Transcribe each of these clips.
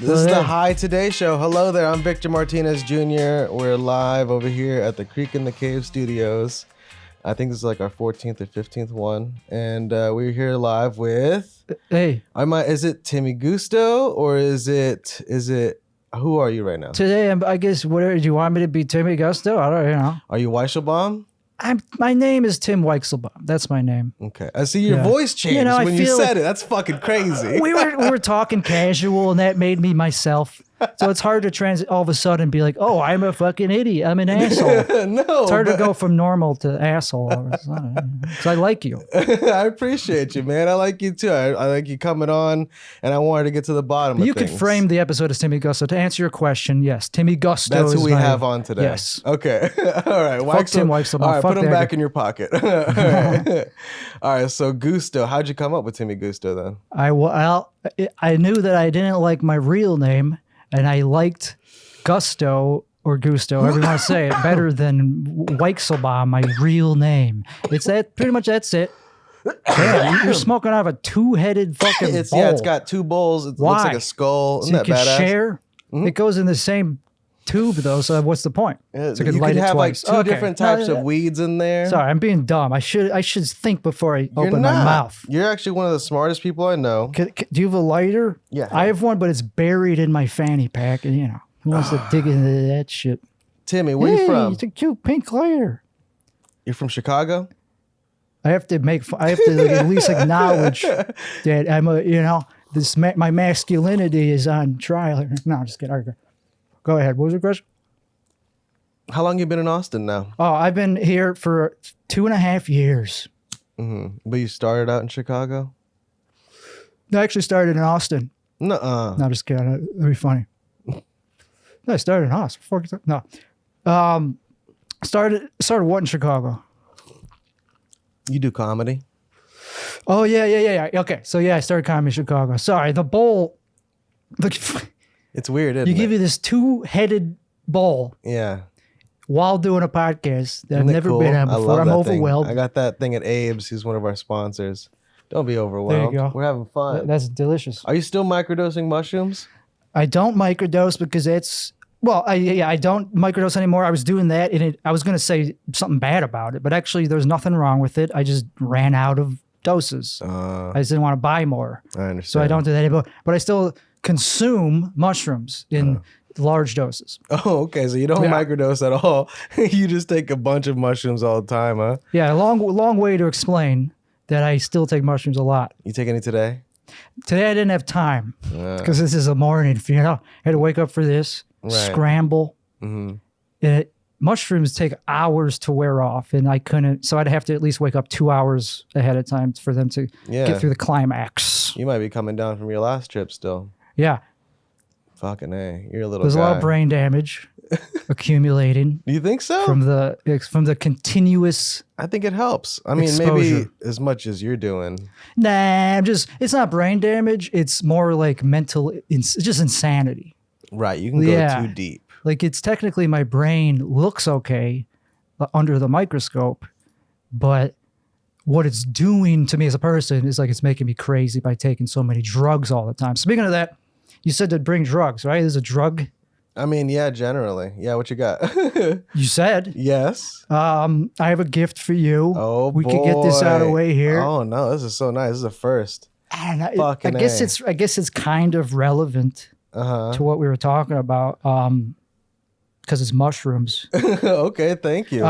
This is the Hi Today Show. Hello there. I'm Victor Martinez Jr. We're live over here at the Creek in the Cave studios. I think this is like our 14th or 15th one. And we're here live with... Hey. Is it Timmy Gusto or is it... Who are you right now? Today, I guess, whatever. Do you want me to be Timmy Gusto? I don't know. Are you Weisselbaum? My name is Tim Weichselbaum. That's my name. Okay. I see your voice changed when you said it. That's fucking crazy. We were talking casual, and that made me myself. So it's hard to all of a sudden be like, oh, I'm a fucking idiot. I'm an asshole. No. It's hard to go from normal to asshole. Because I like you. I appreciate you, man. I like you too. I like you coming on, and I wanted to get to the bottom of You things. could frame the episode as Timmy Gusto. To answer your question, yes, Timmy Gusto That's who we have on today. Yes. Okay. All right. Fuck Tim Weichselbaum. All right, Fuck put him back in your pocket. All right. All right, so Gusto. How'd you come up with Timmy Gusto then? I knew that I didn't like my real name, and I liked Gusto or Gusto, however you want to say it, better than Weichselbaum, my real name. It's that, pretty much that's it. Yeah, you're smoking out of a two-headed fucking bowl. Yeah, it's got two bowls. It looks like a skull. Isn't so you that can badass? share. It goes in the same tube, though, so what's the point? Yeah, So you could have like two different types of weeds in there. Sorry, I'm being dumb. I should think before I open my mouth. You're actually one of the smartest people I know. Do you have a lighter? Yeah. I have one, but it's buried in my fanny pack, and who wants to dig into that shit? Timmy, where you from? It's a cute pink lighter. You're from Chicago? I have to at least acknowledge that I'm my masculinity is on trial. No, just kidding. Go ahead. What was your question? How long you been in Austin now? Oh, I've been here for 2.5 years. Mm-hmm. But you started out in Chicago? I actually started in Austin. Nuh-uh. No, just kidding. That'd be funny. No, I started in Austin. No. Started what in Chicago? You do comedy? Oh, yeah. Okay, so I started comedy in Chicago. Sorry, the bowl. Look, it's weird, isn't it? You give you this two-headed bowl. Yeah. While doing a podcast that I've never been on before. I'm overwhelmed. I got that thing at Abe's. He's one of our sponsors. Don't be overwhelmed. There you go. We're having fun. That's delicious. Are you still microdosing mushrooms? I don't microdose because it's... Well, I don't microdose anymore. I was doing that, and I was going to say something bad about it, but actually there's nothing wrong with it. I just ran out of doses. I just didn't want to buy more. I understand. So I don't do that anymore. But I still consume mushrooms in large doses. Oh, okay. So you don't microdose at all. You just take a bunch of mushrooms all the time, huh? Yeah, a long way to explain that I still take mushrooms a lot. You take any today? Today I didn't have time because this is a morning. I had to wake up for this, scramble. Mm-hmm. Mushrooms take hours to wear off, and I couldn't. So I'd have to at least wake up 2 hours ahead of time for them to get through the climax. You might be coming down from your last trip still. Yeah. Fucking A. You're a little There's guy. a lot of brain damage accumulating. Do you think so? From the continuous I think it helps. I mean, exposure. Maybe as much as you're doing. Nah, it's not brain damage. It's more like mental, it's just insanity. Right. You can go too deep. Like it's technically my brain looks okay under the microscope, but what it's doing to me as a person is like it's making me crazy by taking so many drugs all the time. Speaking of that, you said to bring drugs, right? There's a drug. I mean, yeah, generally. Yeah, what you got? You said. Yes. I have a gift for you. Oh, we could get this out of the way here. Oh no, this is so nice. This is a first. And I guess it's kind of relevant to what we were talking about. Because it's mushrooms. Okay, thank you.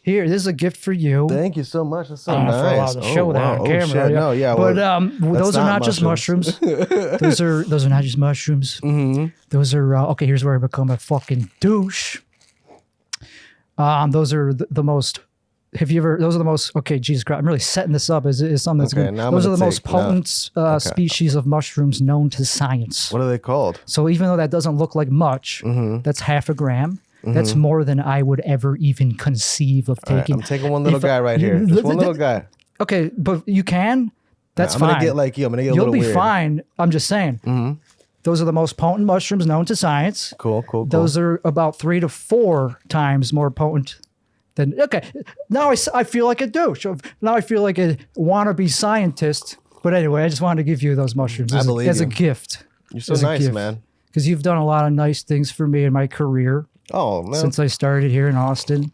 Here, this is a gift for you. Thank you so much. That's so nice. For allowed to show that on camera. Shit. No, yeah. But those are not just mushrooms. those are not just mushrooms. Mm-hmm. Those are okay. Here's where I become a fucking douche. Those are the most. Have you ever? Those are the most. Okay, Jesus Christ! I'm really setting this up as something that's good. Those are the most potent species of mushrooms known to science. What are they called? So even though that doesn't look like much, that's 0.5 gram. That's more than I would ever even conceive of taking. I'm taking one little guy right here. Just one little guy. Okay, but you can. That's fine. I'm gonna get like you. I'm gonna get a little weird. You'll be fine. I'm just saying. Those are the most potent mushrooms known to science. Cool. Those are about 3 to 4 times more potent than. Okay, now I feel like a douche. Now I feel like a wannabe scientist. But anyway, I just wanted to give you those mushrooms as a gift. You're so nice, man. because you've done a lot of nice things for me in my career. Oh, man. Since I started here in Austin.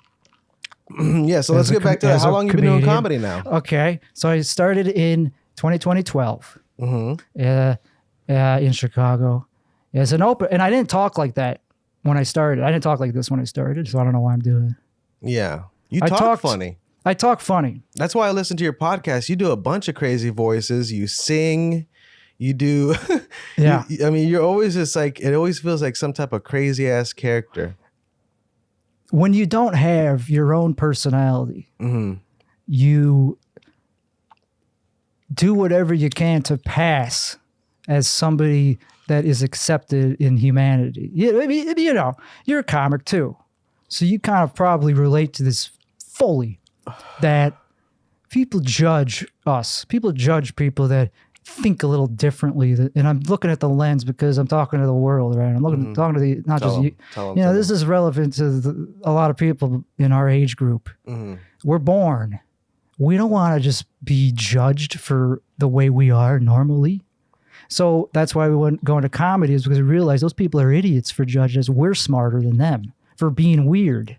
Yeah, so let's get back to that. How long you been doing comedy now? Okay, so I started in 2012 in Chicago as an open, and I didn't talk like that when I started. I didn't talk like this when I started, so I don't know why I'm doing it. Yeah, you talk funny. I talk funny. That's why I listen to your podcast. You do a bunch of crazy voices. You sing. You do. Yeah. I mean, you're always just like, it always feels like some type of crazy ass character. When you don't have your own personality, you do whatever you can to pass as somebody that is accepted in humanity. You know, you're a comic too. So you kind of probably relate to this fully, that people judge us. People judge people that think a little differently. And I'm looking at the lens because I'm talking to the world, right? I'm talking to the, not just you. You know, this is relevant to a lot of people in our age group. We're born. We don't want to just be judged for the way we are normally. So that's why we went going to comedy, is because we realized those people are idiots for judging us. We're smarter than them for being weird.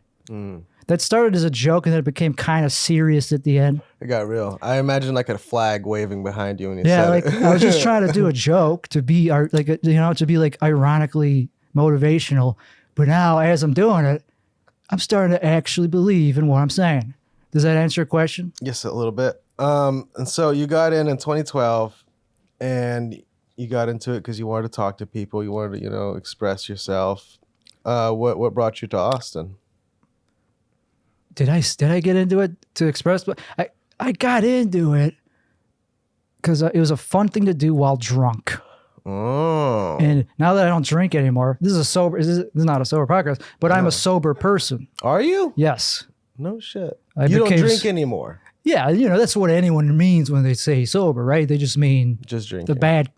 That started as a joke and then it became kind of serious at the end. It got real. I imagine like a flag waving behind you when you said it. Like I was just trying to do a joke to be to be like ironically motivational. But now as I'm doing it, I'm starting to actually believe in what I'm saying. Does that answer your question? Yes, a little bit. And so you got in 2012 and you got into it because you wanted to talk to people. You wanted to, express yourself. What brought you to Austin? Did I get into it to express? I got into it because it was a fun thing to do while drunk. Oh. And now that I don't drink anymore, this is not a sober podcast, but I'm a sober person. Are you? Yes. No shit. You don't drink anymore. Yeah, that's what anyone means when they say sober, right? They just mean just drinking. The bad,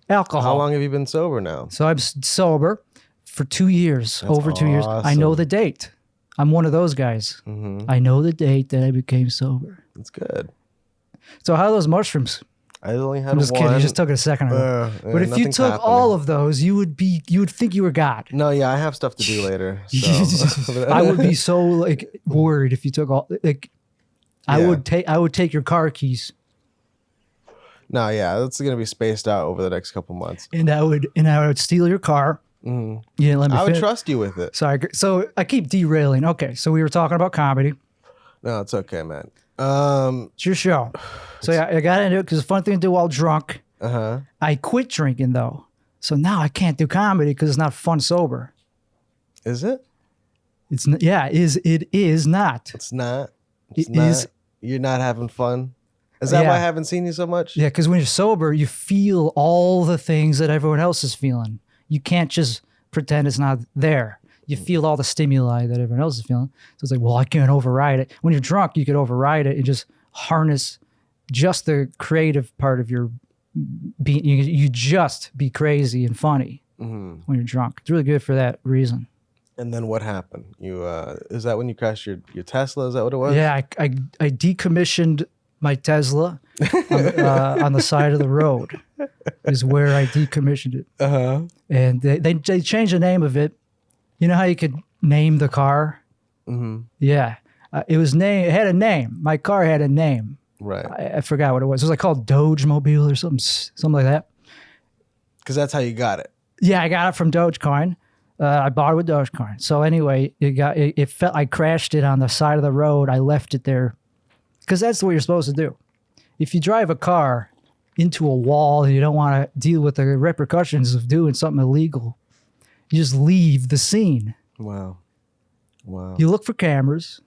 alcohol. How long have you been sober now? So I'm sober for 2 years, over 2 years. I know the date. I'm one of those guys. I know the date that I became sober. That's good. So how are those mushrooms? I only had one. I'm just kidding. You just took it a second ago. But if you took all of those, you would think you were God. No, yeah, I have stuff to do later. So. I would be so worried if you took all I would take your car keys. No, yeah, that's gonna be spaced out over the next couple months. And I would steal your car. You didn't let me I would trust you with it. Sorry. So I keep derailing. Okay, so we were talking about comedy. No, it's okay, man. It's your show. So yeah, I got into it because it's a fun thing to do while drunk. I quit drinking though, so now I can't do comedy because it's not fun sober. Is it? It's not. Yeah, it is not. It's not. Is. You're not having fun. Is that why I haven't seen you so much? Yeah, because when you're sober, you feel all the things that everyone else is feeling. You can't just pretend it's not there. You feel all the stimuli that everyone else is feeling. So it's like, well, I can't override it. When you're drunk, you could override it and just harness just the creative part of your being. You just be crazy and funny when you're drunk. It's really good for that reason. And then what happened? You is that when you crashed your Tesla? Is that what it was? Yeah, I decommissioned my Tesla on the side of the road is where I decommissioned it. And they changed the name of it. You know how you could name the car? Yeah. It had a name. My car had a name. Right. I forgot what it was. It was like called Doge Mobile or something like that. Because that's how you got it. Yeah, I got it from Dogecoin. I bought it with Dogecoin. So anyway, I crashed it on the side of the road. I left it there because that's what you're supposed to do. If you drive a car into a wall and you don't want to deal with the repercussions of doing something illegal, you just leave the scene. Wow. You look for cameras.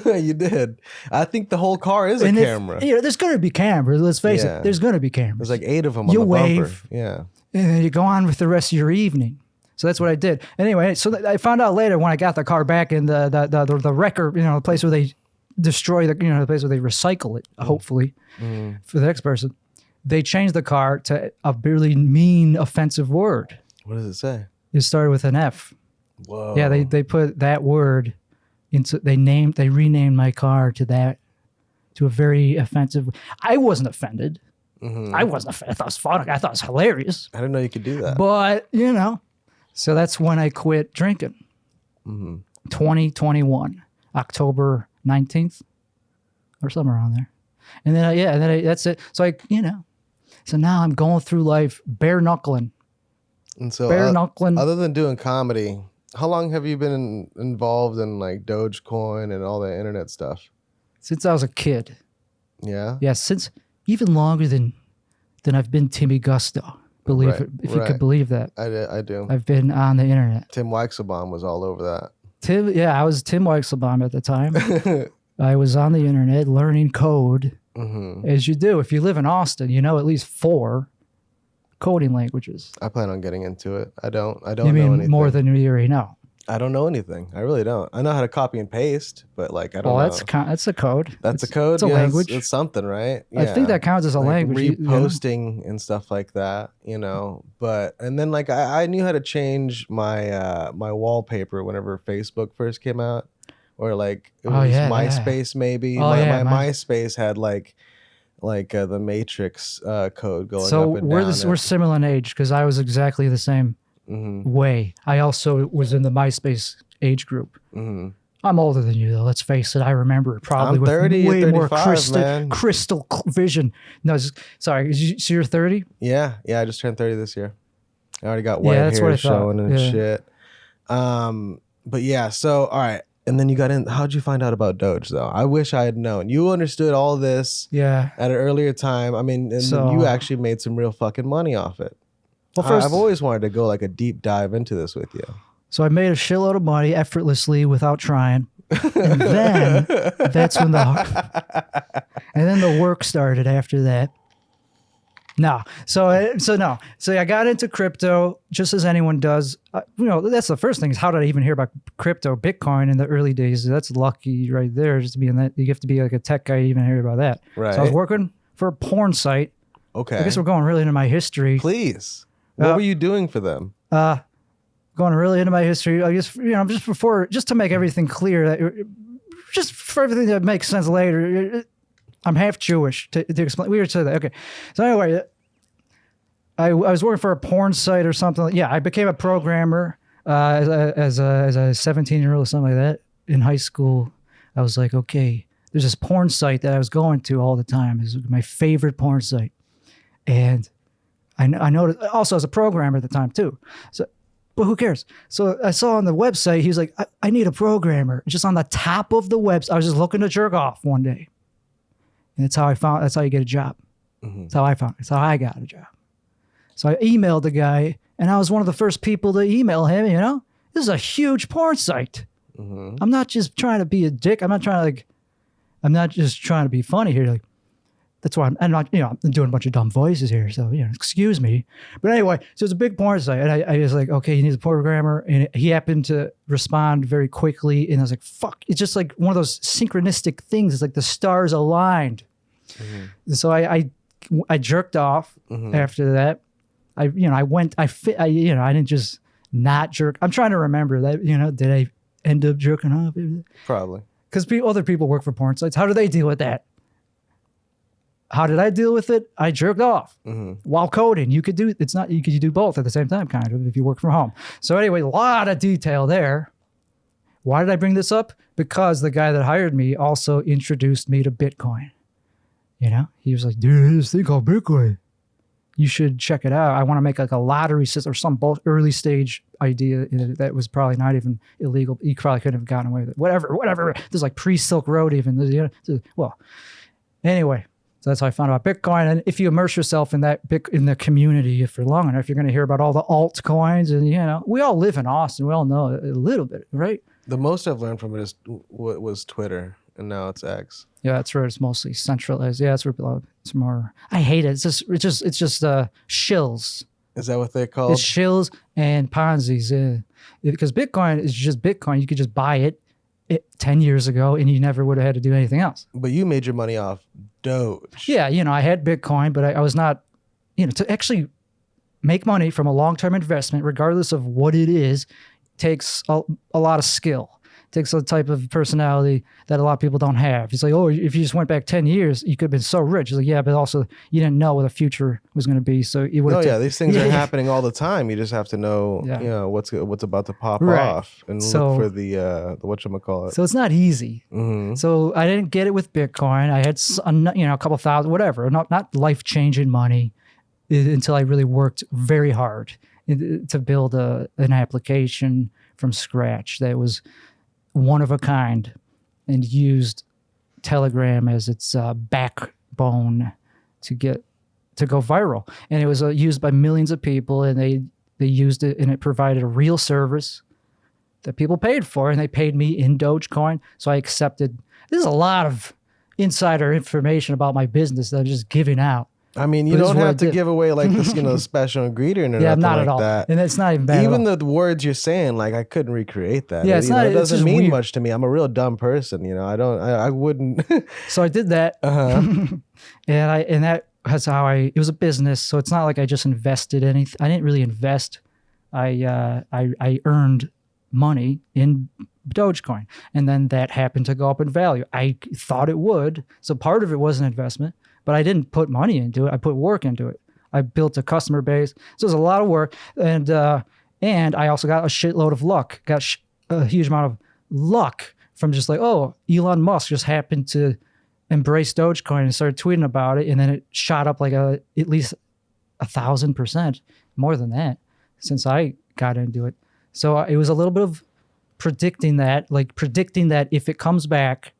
You did. I think the whole car is a camera. There's going to be cameras. Let's face it. There's going to be cameras. There's like 8 of them on the wave, bumper. Yeah. And then you go on with the rest of your evening. So that's what I did. Anyway, so I found out later when I got the car back in the wrecker, the place where they destroy the place where they recycle it, hopefully, for the next person. They changed the car to a really mean, offensive word. What does it say? It started with an F. Whoa. Yeah, they put that word into. They renamed my car to a very offensive. I wasn't offended. I wasn't a fan. I thought it was fun. I thought it was hilarious. I didn't know you could do that. But, so that's when I quit drinking. 2021, October 19th or somewhere around there. And then, that's it. So so now I'm going through life bare knuckling. And so bare knuckling. Other than doing comedy, how long have you been involved in like Dogecoin and all the internet stuff? Since I was a kid. Yeah? Yeah, since even longer than I've been Timmy Gusto. If you could believe that. I do. I've been on the internet. Tim Weichselbaum was all over that. I was Tim Weichselbaum at the time. I was on the internet learning code, as you do. If you live in Austin, you know at least 4 coding languages. I plan on getting into it. I don't You know mean anything. more than you already know? I don't know anything. I really don't. I know how to copy and paste, but like I don't know. That's a code. That's a code. It's a language. It's something, right? I think that counts as a language. Reposting and stuff like that, But and then like I knew how to change my my wallpaper whenever Facebook first came out, or like it was MySpace maybe. My MySpace had like the Matrix code going up and down. So we're similar in age because I was exactly the same way. I also was in the MySpace age group. I'm older than you though. Let's face it. I remember it probably I'm with 30, way more 35, crystal vision. No, sorry. So you're 30? Yeah. I just turned 30 this year. I already got white hair showing and shit. But yeah. So all right. And then you got in. How'd you find out about Doge though? I wish I had known. You understood all this. Yeah. At an earlier time. I mean, and you actually made some real fucking money off it. Well, first, I've always wanted to go like a deep dive into this with you. So I made a shitload of money effortlessly without trying. And then that's when the work started after that. So I got into crypto just as anyone does. That's the first thing is how did I even hear about crypto, Bitcoin in the early days? That's lucky right there, just to be in that. You have to be like a tech guy to even hear about that. Right. So I was working for a porn site. Okay. I guess we're going really into my history. Please. What were you doing for them? Going really into my history. I guess just to make everything clear, just for everything that makes sense later. I'm half Jewish to explain. We were to that. Okay. So anyway, I was working for a porn site or something. Yeah, I became a programmer as a 17-year-old or something like that in high school. I was like, okay, there's this porn site that I was going to all the time. It was my favorite porn site, and I noticed also as a programmer at the time too. So, but who cares? So I saw on the website, he was like, I need a programmer. Just on the top of the website, I was just looking to jerk off one day. And that's how you get a job. That's how I found it. That's how I got a job. So I emailed the guy, and I was one of the first people to email him, This is a huge porn site. I'm not just trying to be a dick. I'm not just trying to be funny here. Like, that's why I'm not, I'm doing a bunch of dumb voices here. So, excuse me. But anyway, so it's a big porn site. And I was like, okay, he needs a programmer. And he happened to respond very quickly. And I was like, fuck. It's just like one of those synchronistic things. It's like the stars aligned. So I jerked off after that. I didn't just not jerk. I'm trying to remember that, did I end up jerking off? Probably. Because other people work for porn sites. How do they deal with that? How did I deal with it? I jerked off while coding. You could do both at the same time, kind of, if you work from home. So anyway, a lot of detail there. Why did I bring this up? Because the guy that hired me also introduced me to Bitcoin. He was like, dude, there's this thing called Bitcoin. You should check it out. I want to make like a lottery system or some early stage idea that was probably not even illegal. You probably couldn't have gotten away with it. Whatever. There's like pre-Silk Road even. Well, anyway. So that's how I found out about Bitcoin. And if you immerse yourself in the community for long enough, you're going to hear about all the altcoins. And, we all live in Austin. We all know a little bit, right? The most I've learned from it was Twitter, and now it's X. Yeah, that's where it's mostly centralized. Yeah, that's where it's more. I hate it. It's just shills. Is that what they call? It's shills and Ponzi's. Yeah. Because Bitcoin is just Bitcoin. You could just buy it 10 years ago, and you never would have had to do anything else. But you made your money off Doge. Yeah, I had Bitcoin, but I was not, to actually make money from a long-term investment, regardless of what it is, takes a lot of skill. takes a type of personality that a lot of people don't have. He's like, oh, if you just went back 10 years, you could have been so rich. He's like, yeah, but also you didn't know what the future was going to be. So you would. No, yeah, these things are happening all the time. You just have to know, what's about to pop off and look for the whatchamacallit. So it's not easy. Mm-hmm. So I didn't get it with Bitcoin. I had a couple thousand, whatever, not life-changing money until I really worked very hard to build an application from scratch that was one of a kind and used Telegram as its backbone to go viral. And it was used by millions of people, and they used it, and it provided a real service that people paid for, and they paid me in Dogecoin. So I accepted. This is a lot of insider information about my business that I'm just giving out. I mean, you don't have to give away like this, special ingredient or nothing not like at all. that. And it's not even bad. Even the words you're saying, like I couldn't recreate that. Yeah, it doesn't mean much to me. I'm a real dumb person. I wouldn't. So I did that. And that's how it was a business. So it's not like I just invested anything. I didn't really invest. I earned money in Dogecoin, and then that happened to go up in value. I thought it would. So part of it was an investment. But I didn't put money into it. I put work into it. I built a customer base. So it was a lot of work. And I also got a shitload of luck. Got a huge amount of luck from just like, oh, Elon Musk just happened to embrace Dogecoin and started tweeting about it. And then it shot up like at least 1,000%, more than that, since I got into it. So it was a little bit of predicting that if it comes back,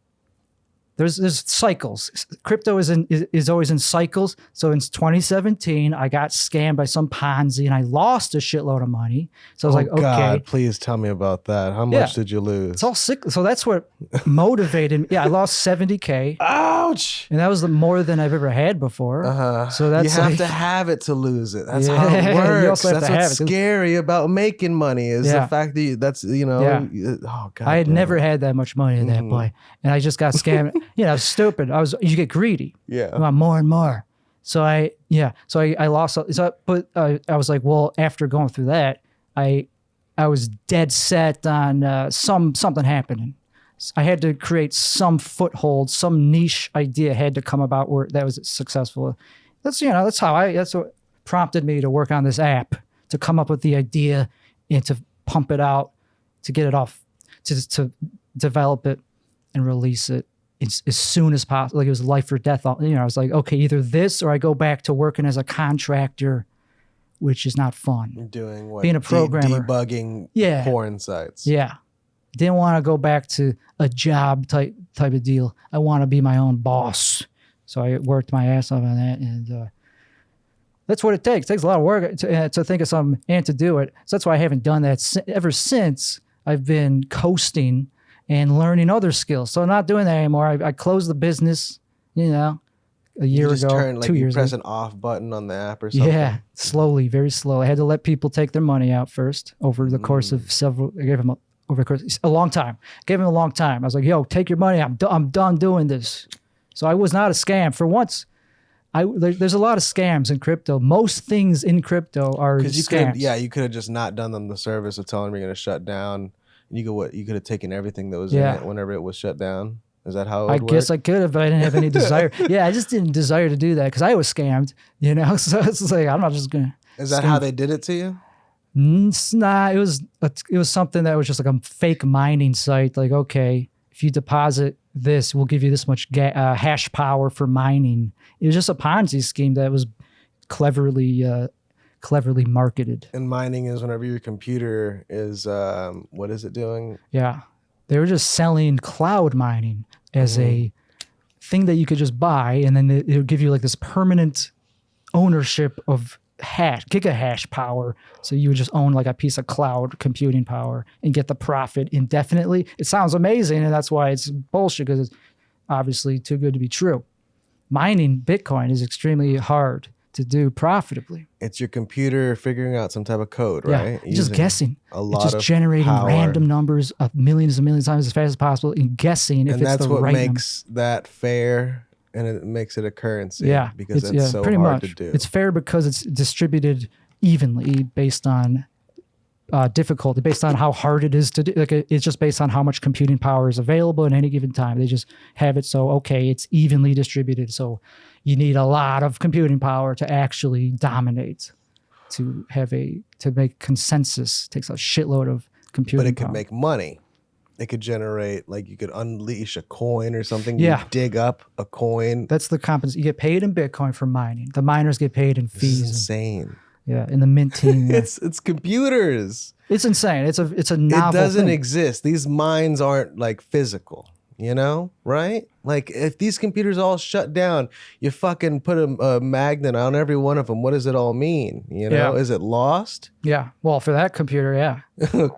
There's cycles. Crypto is always in cycles. So in 2017, I got scammed by some Ponzi and I lost a shitload of money. So I was like, okay. God, please tell me about that. How much did you lose? It's all sick. So that's what motivated me. Yeah, I lost 70K. Ouch. And that was more than I've ever had before. So that's you have to have it to lose it. That's how it works. You also have that's to what's have it. Scary about making money is the fact that oh God. I had never had that much money at that point. And I just got scammed. Stupid. You get greedy. Yeah. I want more and more. So I lost. But I was like, well, after going through that, I was dead set on something happening. I had to create some foothold, some niche idea had to come about where that was successful. That's what prompted me to work on this app, to come up with the idea and to pump it out, to get it off, to develop it and release it as soon as possible. Like it was life or death. I was like, okay, either this or I go back to working as a contractor, which is not fun. Doing what? Being a programmer. Debugging porn sites. Yeah. Didn't want to go back to a job type of deal. I want to be my own boss. So I worked my ass off on that. And that's what it takes. It takes a lot of work to think of something and to do it. So that's why I haven't done that ever since. I've been coasting and learning other skills. So I'm not doing that anymore. I closed the business, a year ago, 2 years ago. Press an off button on the app or something? Yeah, slowly, very slow. I had to let people take their money out first over the course of I gave them a long time. Gave them a long time. I was like, yo, take your money. I'm done doing this. So I was not a scam. For once, there's a lot of scams in crypto. Most things in crypto are scams. You could have just not done them the service of telling them you're going to shut down. You could have taken everything that was in it whenever it was shut down. Is that how it would work? Guess I could have, but I didn't have any desire. Yeah, I just didn't desire to do that because I was scammed, So it's like, I'm not just going to. Is that how they did it to you? Nah, it was something that was just like a fake mining site. Like, okay, if you deposit this, we'll give you this much hash power for mining. It was just a Ponzi scheme that was cleverly marketed. And mining is whenever your computer is, what is it doing? Yeah. They were just selling cloud mining as a thing that you could just buy, and then it would give you like this permanent ownership of gigahash power. So you would just own like a piece of cloud computing power and get the profit indefinitely. It sounds amazing, and that's why it's bullshit, because it's obviously too good to be true. Mining Bitcoin is extremely hard to do profitably. It's your computer figuring out some type of code, right? Yeah, just guessing. It's just generating random numbers of millions and millions of times as fast as possible and guessing if it's the right number. And that's what makes that fair, and it makes it a currency. Yeah. Because it's so hard to do. It's fair because it's distributed evenly based on difficulty based on how hard it is to do. Like it's just based on how much computing power is available at any given time. They just have it so, okay, it's evenly distributed. So you need a lot of computing power to actually dominate, to make consensus. It takes a shitload of computing power. But it could make money. It could generate, like you could unleash a coin or something. You dig up a coin. That's the compensation. You get paid in Bitcoin for mining. The miners get paid in fees. This is insane. Yeah, in the minting. It's computers. It's insane. It's a novel It doesn't thing. exist. These mines aren't like physical, you know, right? Like if these computers all shut down, you fucking put a magnet on every one of them. What does it all mean? You know, is it lost? Yeah. Well, for that computer, yeah.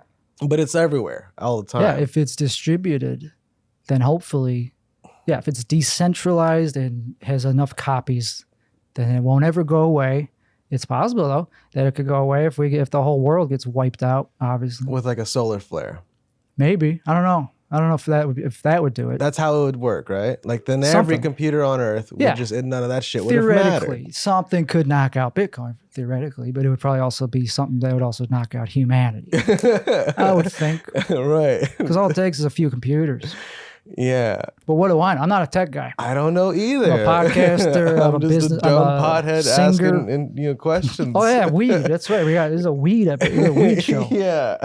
But it's everywhere all the time. Yeah, if it's distributed, then hopefully, if it's decentralized and has enough copies, then it won't ever go away. It's possible though that it could go away if the whole world gets wiped out. Obviously, with like a solar flare. Maybe. I don't know if that would do it. That's how it would work, right? Like then every computer on Earth would just none of that shit would have mattered. Theoretically, something could knock out Bitcoin. Theoretically, but it would probably also be something that would also knock out humanity. I would think, right? Because all it takes is a few computers. Yeah. But what do I know? I'm not a tech guy. I don't know either. I'm a podcaster. I'm a just business, a dumb I'm a pothead singer. asking questions. Oh yeah, weed. That's right. This is a weed episode. It's a weed show. Yeah.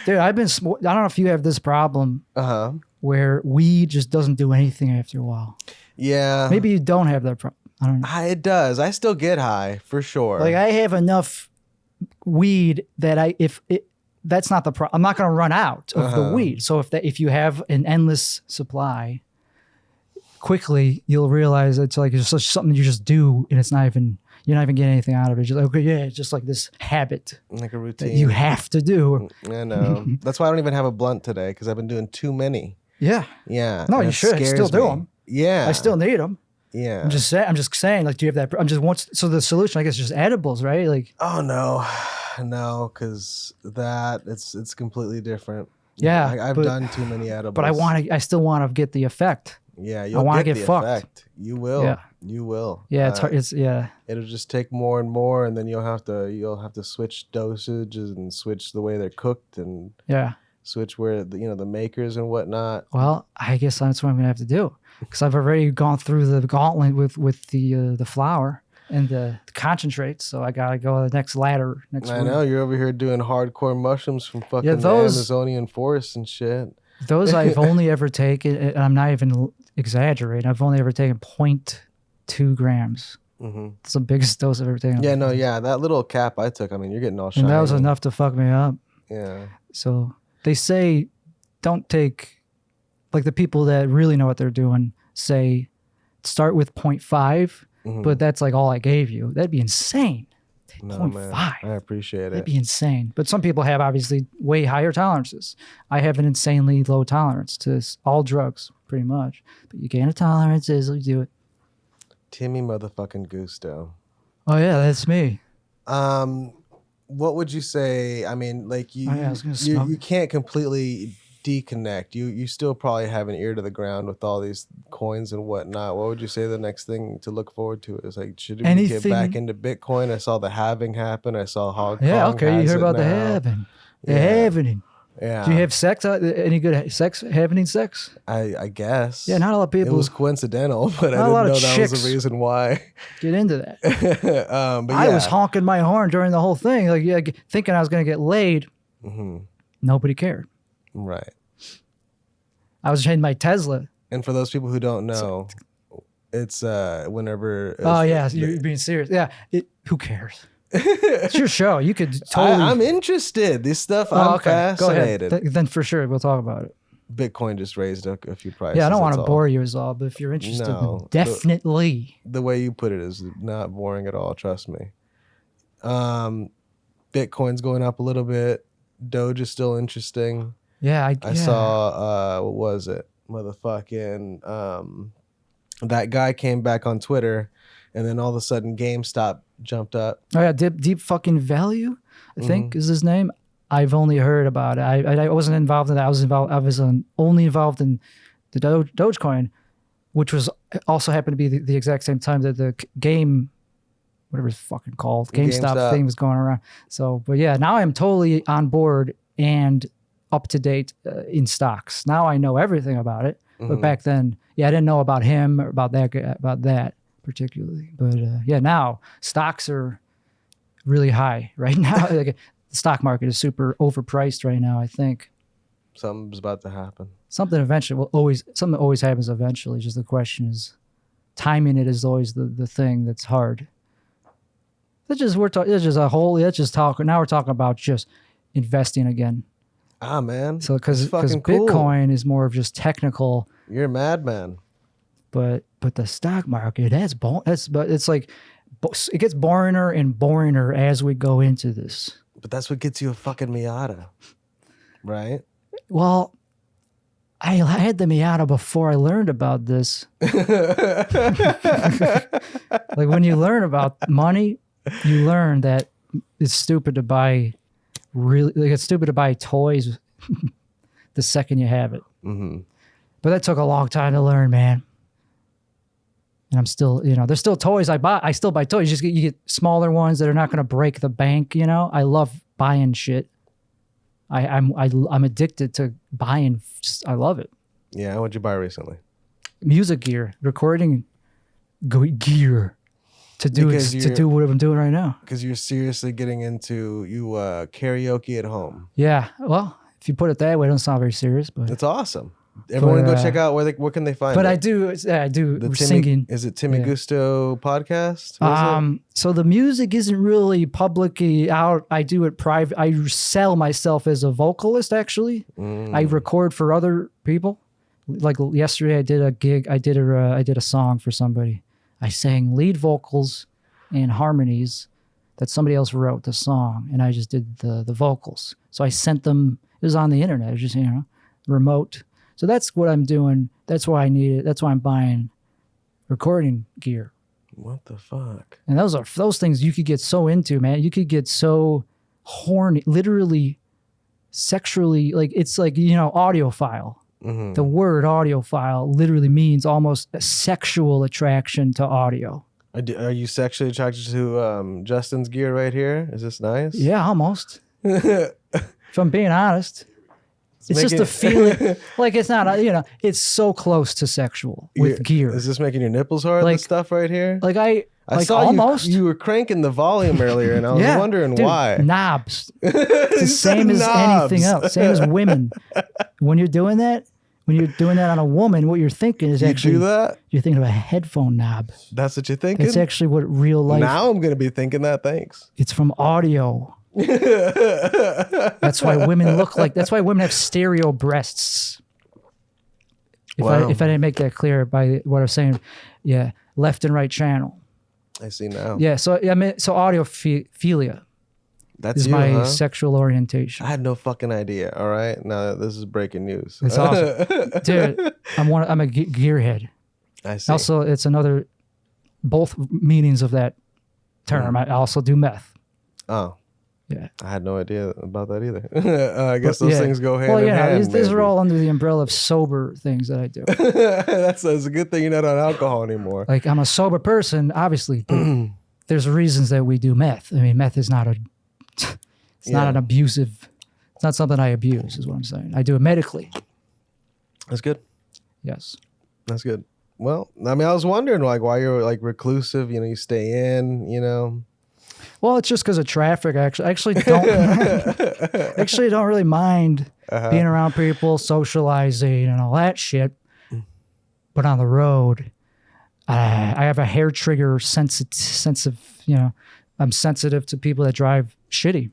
Dude, I don't know if you have this problem where weed just doesn't do anything after a while. Yeah. Maybe you don't have that problem. I don't know. It does. I still get high for sure. Like I have enough weed that that's not the problem. I'm not going to run out of the weed. So if you have an endless supply, quickly you'll realize it's like it's just something you just do, and you're not even getting anything out of it. Just like, okay, yeah, it's just like this habit, like a routine that you have to do. I know. That's why I don't even have a blunt today because I've been doing too many. Yeah. Yeah. No, you should still do them. Yeah. I still need them. Yeah. I'm just saying, like, do you have that? So the solution, I guess, is just edibles, right? Like, oh no, because it's completely different. Yeah, I've done too many edibles. But I still want to get the effect. Yeah, I want to get fucked. Effect. You will. Yeah. You will. Yeah, it's hard. It'll just take more and more, and then you'll have to switch dosages and switch the way they're cooked and switch where the makers and whatnot. Well, I guess that's what I'm gonna have to do because I've already gone through the gauntlet with the flour and the concentrates, so I gotta go to the next ladder next week. I know you're over here doing hardcore mushrooms from fucking the Amazonian forest and shit. Those I've only ever taken, and I'm not even exaggerating. I've only ever taken 0.2 grams. Mm-hmm. It's the biggest dose I've ever taken. Yeah, no, yeah, that little cap I took. I mean, you're getting all shiny. And that was enough to fuck me up. Yeah. So they say, don't take, like the people that really know what they're doing say, start with 0.5. But that's like all I gave you. That'd be insane. No, 0.5. man, I appreciate it. That'd be insane. But some people have obviously way higher tolerances. I have an insanely low tolerance to all drugs, pretty much. But you gain a tolerance as you do it. Timmy motherfucking Gusto. Oh yeah, that's me. What would you say? I mean, like you can't completely deconnect. You still probably have an ear to the ground with all these coins and whatnot. What would you say the next thing to look forward to is? Like, should we get back into Bitcoin? I saw the halving happen. I saw Hong Kong. Yeah, okay, you heard about the halving. The halving. Yeah. Do you have sex? Any good sex? Having sex? I guess. Yeah, not a lot of people. It was coincidental, but I didn't know that was the reason why. Get into that. But I was honking my horn during the whole thing, like thinking I was going to get laid. Mm-hmm. Nobody cared. Right. I was in my Tesla. And for those people who don't know, it's whenever. You're being serious. Yeah. Who cares? It's your show. You could totally. I'm interested. This stuff, I'm fascinated. Go ahead. Then for sure, we'll talk about it. Bitcoin just raised a few prices. Yeah, I don't want to bore you as all, but if you're interested, then definitely. The way you put it is not boring at all. Trust me. Bitcoin's going up a little bit. Doge is still interesting. Yeah, I saw. What was it? Motherfucking. That guy came back on Twitter, and then all of a sudden, GameStop jumped up. Oh yeah, deep fucking value. I think is his name. I've only heard about it. I wasn't involved in that. I was only involved in the Dogecoin, which was also happened to be the exact same time that the game whatever it's fucking called. GameStop GameStop. thing was going around. So, but yeah, now I'm totally on board and up to date in stocks. Now I know everything about it. But back then, yeah, I didn't know about him or about that particularly. But yeah, now stocks are really high right now. Like, the stock market is super overpriced right now, I think. Something's about to happen. Something always happens eventually. Just the question is, timing it is always the thing that's hard. Now we're talking about just investing again. Ah, man. So because cool. Bitcoin is more of just technical. You're a madman. But the stock market, it's like it gets boringer and boringer as we go into this. But that's what gets you a fucking Miata, right? Well, I had the Miata before I learned about this. Like, when you learn about money, you learn that it's stupid to buy toys the second you have it. Mm-hmm. But that took a long time to learn, man. And I'm still, there's still toys I buy. I still buy toys. You get smaller ones that are not going to break the bank. I love buying shit. I'm addicted to buying. I love it. Yeah, what'd you buy recently? Music gear, recording gear to do what I'm doing right now. Because you're seriously getting into karaoke at home. Yeah, well, if you put it that way, it doesn't sound very serious, but it's awesome. Everyone go check out where can they find it. But I do singing. Is it Timmy Gusto podcast? So the music isn't really publicly out. I do it private. I sell myself as a vocalist, actually. I record for other people. Like yesterday, I did a gig. I did a song for somebody. I sang lead vocals and harmonies that somebody else wrote the song, and I just did the vocals. So I sent them. It was on the internet. It was just remote. So that's what I'm doing. That's why I need it. That's why I'm buying recording gear. What the fuck? And those things you could get so into, man. You could get so horny, literally, sexually. Like, it's like, audiophile. Mm-hmm. The word audiophile literally means almost a sexual attraction to audio. Are you sexually attracted to Justin's gear right here? Is this nice? Yeah, almost. If I'm being honest. It's just a feeling, like, it's not, it's so close to sexual with gear. Is this making your nipples hard, this stuff right here? Like, I saw almost. You were cranking the volume earlier, and I was wondering why. Knobs. It's the same as anything else. Same as women. When you're doing that on a woman, what you're thinking is actually. You do that? You're thinking of a headphone knob. That's what you're thinking? It's actually what real life. Now I'm going to be thinking that, thanks. It's from audio. That's why women have stereo breasts. If I didn't make that clear by what I was saying, yeah, left and right channel. I see now. Yeah, so audiophilia. That's my sexual orientation. I had no fucking idea. All right, now this is breaking news. It's awesome, dude. I'm a gearhead. I see. Also, it's both meanings of that term. I also do meth. Oh. Yeah. I had no idea about that either. I guess those things go hand in hand. These are all under the umbrella of sober things that I do. That's a good thing you're not on alcohol anymore. Like, I'm a sober person, obviously, but there's reasons that we do meth. I mean, meth is not not an abusive, it's not something I abuse, is what I'm saying. I do it medically. That's good. Yes. That's good. Well, I mean, I was wondering, like, why you're like reclusive, you stay in, Well, it's just because of traffic. I actually don't don't really mind being around people, socializing, and all that shit. But on the road, I have a hair trigger sensitive. I'm sensitive to people that drive shitty,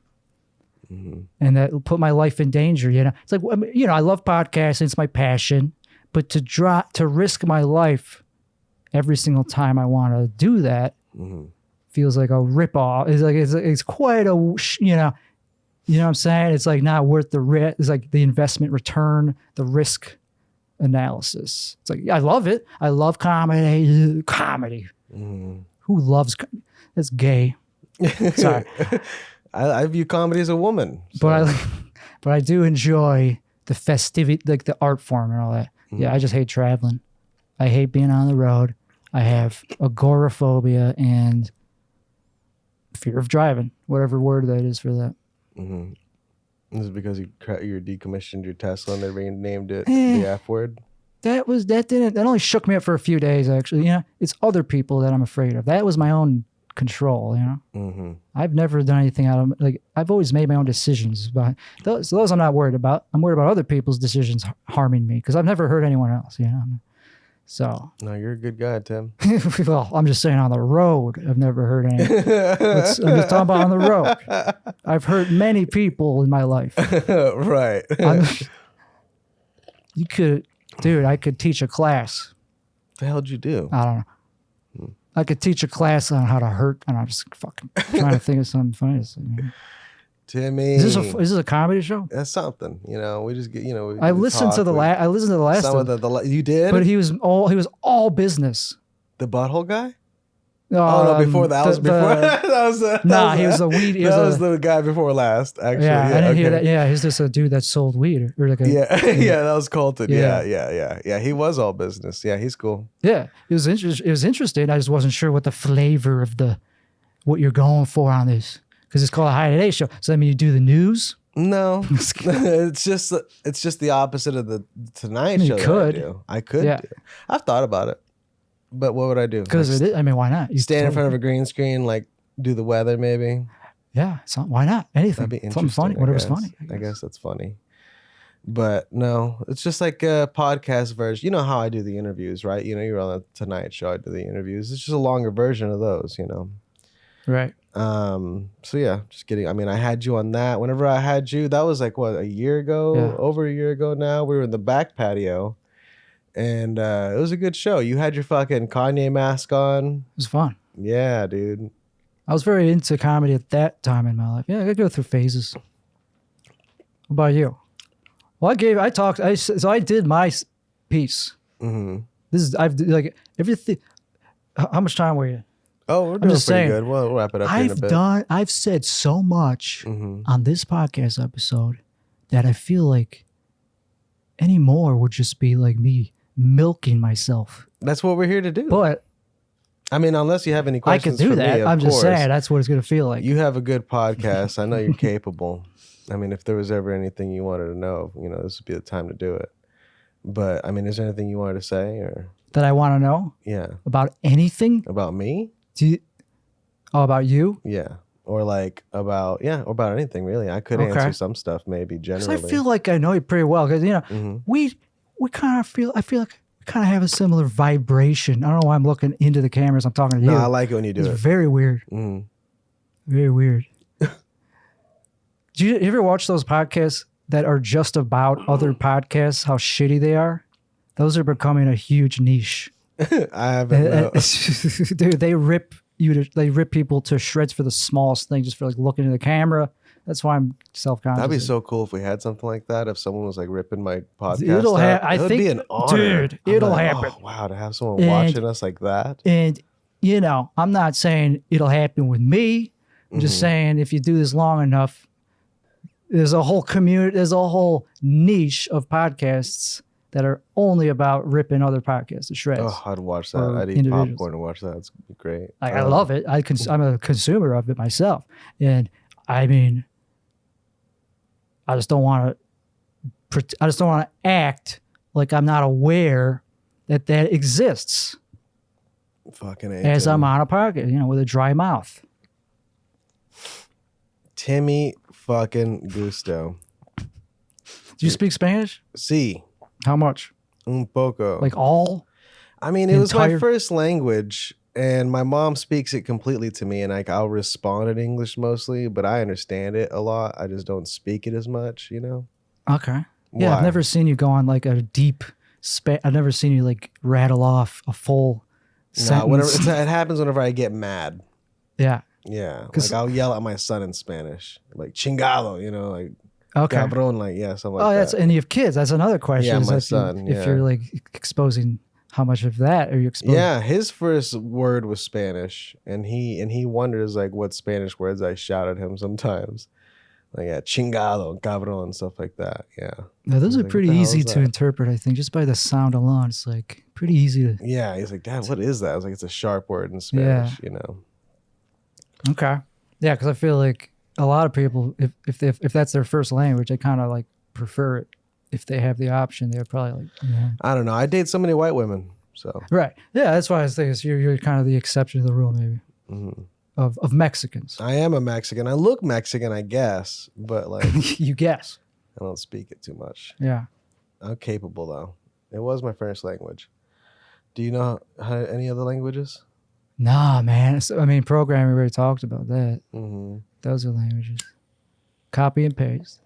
and that put my life in danger. It's like, I love podcasting; it's my passion. But to risk my life every single time I want to do that. Feels like a ripoff. It's quite a, you know what I'm saying? It's like not worth the risk. It's like the investment return, the risk analysis. It's like, I love it. I love comedy. Who loves? That's gay. Sorry. I view comedy as a woman. So. But I do enjoy the festivity, like the art form and all that. Yeah, I just hate traveling. I hate being on the road. I have agoraphobia and fear of driving, whatever word that is for that. Mm-hmm. This is because you decommissioned your Tesla and they renamed it the F word. That only shook me up for a few days, actually. You know, it's other people that I'm afraid of. That was my own control, you know? Mm-hmm. I've never done anything out of, like, I've always made my own decisions, but those I'm not worried about. I'm worried about other people's decisions harming me because I've never hurt anyone else, you know? So. No, you're a good guy, Tim. Well, I'm just saying on the road, I've never hurt anyone. I'm just talking about on the road. I've hurt many people in my life. Right. You could, dude, I could teach a class. What the hell did you do? I don't know. I could teach a class on how to hurt, and I'm just fucking trying to think of something funny to say. Timmy, is this a comedy show? That's something, you know. We just get, you know. I listened to the last. I listened to the last. Some of the you did, but he was all business. The butthole guy. No, before that was before. That was he was a weed. That was the guy before last. Actually, yeah, I didn't hear that. Yeah, he's just a dude that sold weed or like a. Yeah, that was Colton. Yeah. He was all business. Yeah, he's cool. Yeah, it was interesting. I just wasn't sure what the flavor of what you're going for on this because it's called a Hight Today Show. So I mean, you do the news. No, it's just the opposite of the Tonight Show. I could. Yeah. Do. I've thought about it. But what would I do? Because I mean, why not? You stand in front of a green screen, like do the weather, maybe. Yeah, why not? Anything. That'd be interesting. Something funny. Whatever's funny. I guess that's funny. But no, it's just like a podcast version. You know how I do the interviews, right? You know, you're on the Tonight Show. I do the interviews. It's just a longer version of those. You know. Right. So yeah, just kidding. I mean, I had you on that. Whenever I had you, that was like what, a year ago? Yeah. Over a year ago now. We were in the back patio. And it was a good show. You had your fucking Kanye mask on. It was fun. Yeah, dude. I was very into comedy at that time in my life. Yeah, I go through phases. What about you? Well, I did my piece. Mm-hmm. I've like everything. How much time were you? Oh, we're doing pretty good. We'll wrap it up in a bit. I've said so much on this podcast episode that I feel like any more would just be like me milking myself. That's what we're here to do. But I mean, unless you have any questions, I could do that. I'm just saying that's what it's going to feel like. You have a good podcast. I know you're capable. I mean, if there was ever anything you wanted to know, you know, this would be the time to do it. But I mean, is there anything you wanted to say or that I want to know? Yeah. About anything? About me? About you? Yeah. Or like or about anything really. I could answer some stuff maybe generally. Because I feel like I know you pretty well. Because you know, we kind of feel. I feel like we kind of have a similar vibration. I don't know why I'm looking into the cameras. I'm talking to you. No, I like it when you do it. It's very weird. Very weird. Do you ever watch those podcasts that are just about other podcasts? How shitty they are. Those are becoming a huge niche. I haven't. Dude, they rip people to shreds for the smallest thing, just for like looking at the camera. That's why I'm self-conscious. That'd be so cool if we had something like that. If someone was like ripping my podcast, I think, be an honor. Dude, it'll happen. Oh, wow, to have someone watching us like that. And you know, I'm not saying it'll happen with me. I'm just saying if you do this long enough, there's a whole community, there's a whole niche of podcasts that are only about ripping other podcasts to shreds. Oh, I'd watch that. I'd eat popcorn and watch that. It's great. I love it. I'm a consumer of it myself. And I mean, I just don't want to act like I'm not aware that exists. Fucking as I'm on a podcast, you know, with a dry mouth. Timmy fucking Gusto. Do you speak Spanish? Sí. How much? Un poco. Like all? I mean, it was my first language, and my mom speaks it completely to me, and like I'll respond in English mostly, but I understand it a lot. I just don't speak it as much, you know? Okay. Yeah, I've never seen you go on like a deep I've never seen you like rattle off a full sentence. It happens whenever I get mad. Yeah. Yeah. Like I'll yell at my son in Spanish, like chingado, you know, like cabron, like something like that. And you have kids. That's another question. Yeah, my son. If you're like exposing how much of that are you exposing? Yeah, his first word was Spanish, and he wonders like what Spanish words I shout at him sometimes. Like chingado, cabron, and stuff like that. Yeah. Now, those are pretty easy to interpret, I think, just by the sound alone. It's like pretty easy to. Yeah, he's like, Dad, what is that? I was like, it's a sharp word in Spanish, you know. Okay. Yeah, because I feel like a lot of people, if that's their first language, they kind of like prefer it. If they have the option, they're probably like, yeah. I don't know. I date so many white women, so. Right. Yeah, that's why I was thinking you're kind of the exception to the rule, maybe, of Mexicans. I am a Mexican. I look Mexican, I guess, but like You guess. I don't speak it too much. Yeah. I'm capable though. It was my first language. Do you know any other languages? Nah, man. I mean, programming, we already talked about that. Mm-hmm. Those are languages. Copy and paste.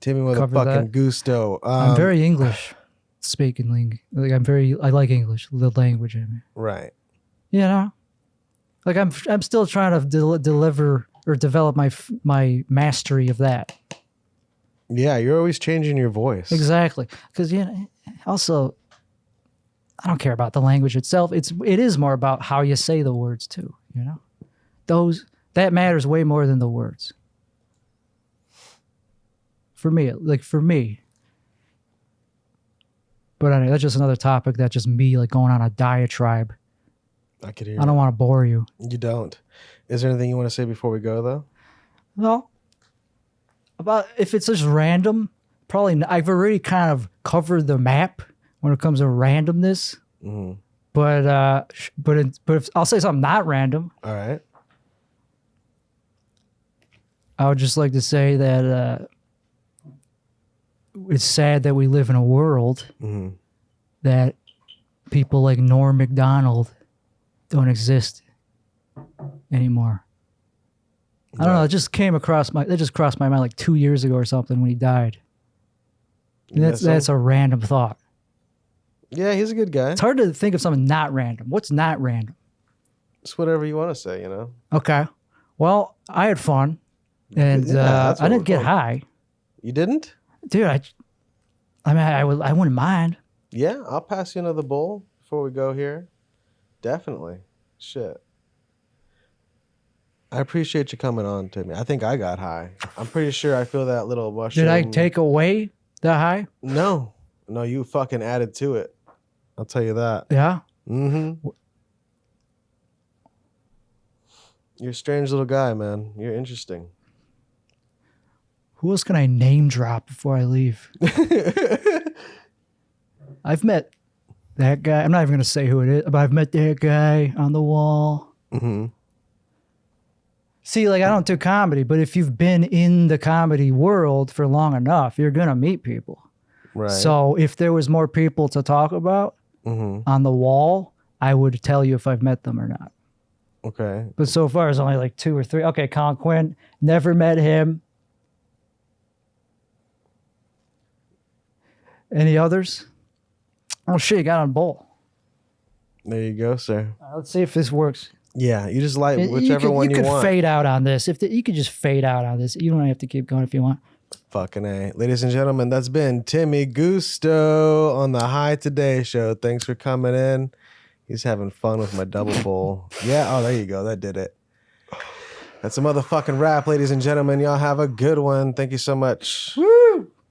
Timmy with Cover a fucking that. gusto. I'm very English speaking. Like I like English, the language in me. Right. You know, like I'm still trying to deliver or develop my mastery of that. Yeah, you're always changing your voice. Exactly, because also, I don't care about the language itself. It is more about how you say the words too. You know, that matters way more than the words. For me. But anyway, that's just another topic. That's just me like going on a diatribe. I could hear. I don't want to bore you. You don't. Is there anything you want to say before we go though? No. About if it's just random, probably I've already kind of covered the map when it comes to randomness. Mm-hmm. But if I'll say something not random. All right. I would just like to say that it's sad that we live in a world that people like Norm Macdonald don't exist anymore. I don't know. It just crossed my mind like 2 years ago or something when he died. And that's a random thought. Yeah, he's a good guy. It's hard to think of something not random. What's not random? It's whatever you want to say, you know. Okay. Well, I had fun, and I didn't get high. You didn't? Dude, I wouldn't mind. Yeah, I'll pass you another bowl before we go here. Definitely. Shit. I appreciate you coming on to me. I think I got high. I'm pretty sure I feel that little mushroom. Did I take away the high? No, you fucking added to it. I'll tell you that. Yeah? Mm-hmm. You're a strange little guy, man. You're interesting. Who else can I name drop before I leave? I've met that guy. I'm not even going to say who it is, but I've met that guy on the wall. Mm-hmm. See, like I don't do comedy, but if you've been in the comedy world for long enough, you're going to meet people. Right. So if there was more people to talk about on the wall, I would tell you if I've met them or not. Okay. But so far, it's only like 2 or 3. Okay, Colin Quinn, never met him. Any others? Oh shit, you got on bowl. There you go, sir. Let's see if this works. Yeah, you just like whichever one you want. You could fade out on this. You could just fade out on this. You don't have to keep going if you want. Fucking A. Ladies and gentlemen, that's been Timmy Gusto on the Hight Today Show. Thanks for coming in. He's having fun with my double bowl. Yeah, oh, there you go. That did it. That's a motherfucking wrap, ladies and gentlemen. Y'all have a good one. Thank you so much. Woo!